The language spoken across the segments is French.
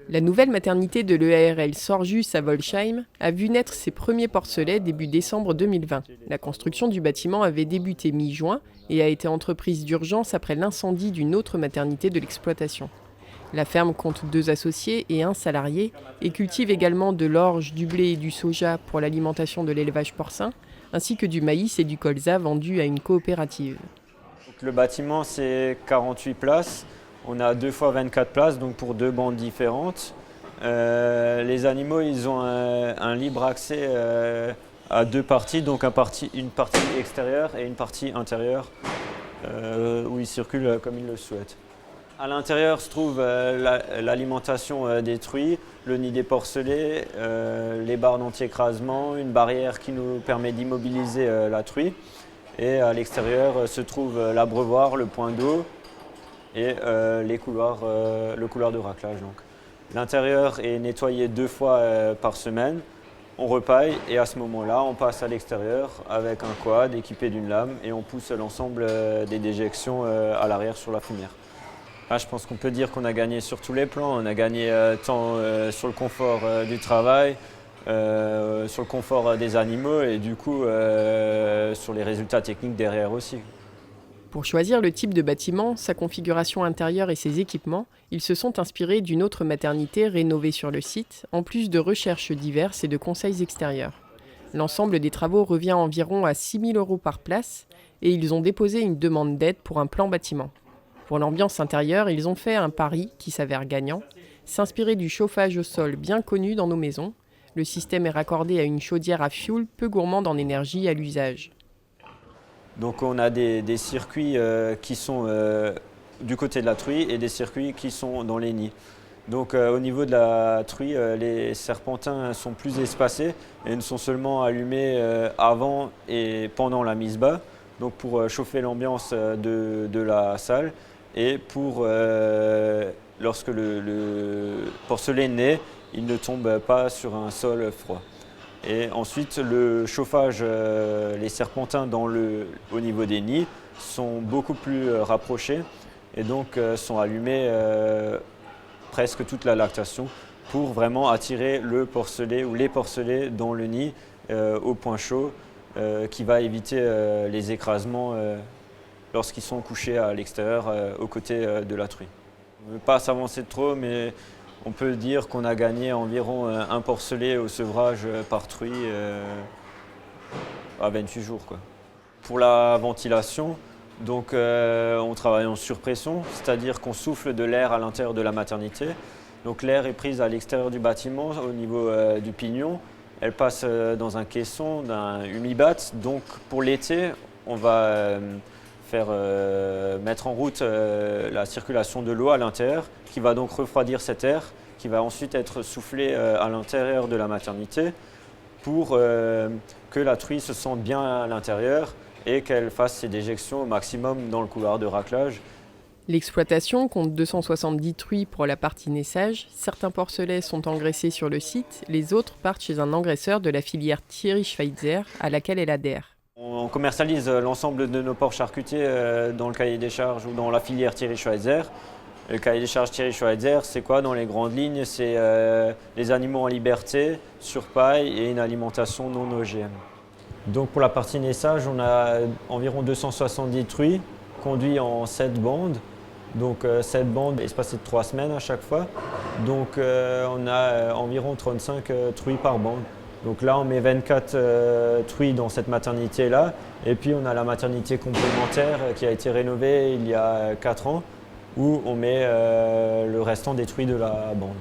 La nouvelle maternité de l'EARL Sorjus à Volsheim a vu naître ses premiers porcelets début décembre 2020. La construction du bâtiment avait débuté mi-juin et a été entreprise d'urgence après l'incendie d'une autre maternité de l'exploitation. La ferme compte 2 associés et 1 salarié et cultive également de l'orge, du blé et du soja pour l'alimentation de l'élevage porcin, ainsi que du maïs et du colza vendus à une coopérative. Donc, le bâtiment, c'est 48 places. On a 2 fois 24 places, donc pour 2 bandes différentes. Les animaux, ils ont un libre accès à 2 parties, donc une partie extérieure et une partie intérieure où ils circulent comme ils le souhaitent. À l'intérieur se trouve l'alimentation des truies, le nid des porcelets, les barres d'anti-écrasement, une barrière qui nous permet d'immobiliser la truie. Et à l'extérieur se trouve l'abreuvoir, le point d'eau et le couloir de raclage. Donc. L'intérieur est nettoyé 2 fois par semaine. On repaille et à ce moment-là, on passe à l'extérieur avec un quad équipé d'une lame et on pousse l'ensemble des déjections à l'arrière sur la fumière. Là, je pense qu'on peut dire qu'on a gagné sur tous les plans. On a gagné tant sur le confort du travail, sur le confort des animaux et du coup sur les résultats techniques derrière aussi. Pour choisir le type de bâtiment, sa configuration intérieure et ses équipements, ils se sont inspirés d'une autre maternité rénovée sur le site, en plus de recherches diverses et de conseils extérieurs. L'ensemble des travaux revient environ à 6 000 € par place et ils ont déposé une demande d'aide pour un plan bâtiment. Pour l'ambiance intérieure, ils ont fait un pari qui s'avère gagnant, s'inspirer du chauffage au sol bien connu dans nos maisons. Le système est raccordé à une chaudière à fioul peu gourmande en énergie à l'usage. Donc on a des circuits qui sont du côté de la truie et des circuits qui sont dans les nids. Donc au niveau de la truie, les serpentins sont plus espacés et ne sont seulement allumés avant et pendant la mise bas, donc pour chauffer l'ambiance de la salle et pour lorsque le porcelet naît, il ne tombe pas sur un sol froid. Et ensuite, le chauffage, les serpentins au niveau des nids sont beaucoup plus rapprochés et donc sont allumés presque toute la lactation pour vraiment attirer le porcelet ou les porcelets dans le nid au point chaud qui va éviter les écrasements lorsqu'ils sont couchés à l'extérieur aux côtés de la truie. On ne veut pas s'avancer trop, mais on peut dire qu'on a gagné environ un porcelet au sevrage par truie à 28 jours. Quoi. Pour la ventilation, donc, on travaille en surpression, c'est-à-dire qu'on souffle de l'air à l'intérieur de la maternité. Donc l'air est pris à l'extérieur du bâtiment au niveau du pignon. Elle passe dans un caisson, d'un humibat. Donc pour l'été, on va mettre en route la circulation de l'eau à l'intérieur qui va donc refroidir cet air qui va ensuite être soufflé à l'intérieur de la maternité pour que la truie se sente bien à l'intérieur et qu'elle fasse ses déjections au maximum dans le couloir de raclage. L'exploitation compte 270 truies pour la partie naissage. Certains porcelets sont engraissés sur le site, les autres partent chez un engraisseur de la filière Thierry Schweitzer à laquelle elle adhère. On commercialise l'ensemble de nos porcs charcutiers dans le cahier des charges ou dans la filière Thierry Schweitzer. Le cahier des charges Thierry Schweitzer, c'est quoi dans les grandes lignes? C'est les animaux en liberté, sur paille et une alimentation non OGM. Donc pour la partie naissage, on a environ 270 truies conduits en 7 bandes. Donc 7 bandes espacées de 3 semaines à chaque fois. Donc on a environ 35 truies par bande. Donc là, on met 24 truies dans cette maternité-là. Et puis on a la maternité complémentaire qui a été rénovée il y a 4 ans, où on met le restant des truies de la bande.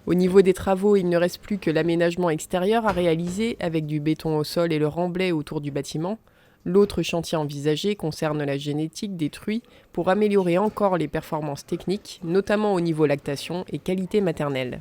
Au niveau des travaux, il ne reste plus que l'aménagement extérieur à réaliser avec du béton au sol et le remblai autour du bâtiment. L'autre chantier envisagé concerne la génétique des truies pour améliorer encore les performances techniques, notamment au niveau lactation et qualité maternelle.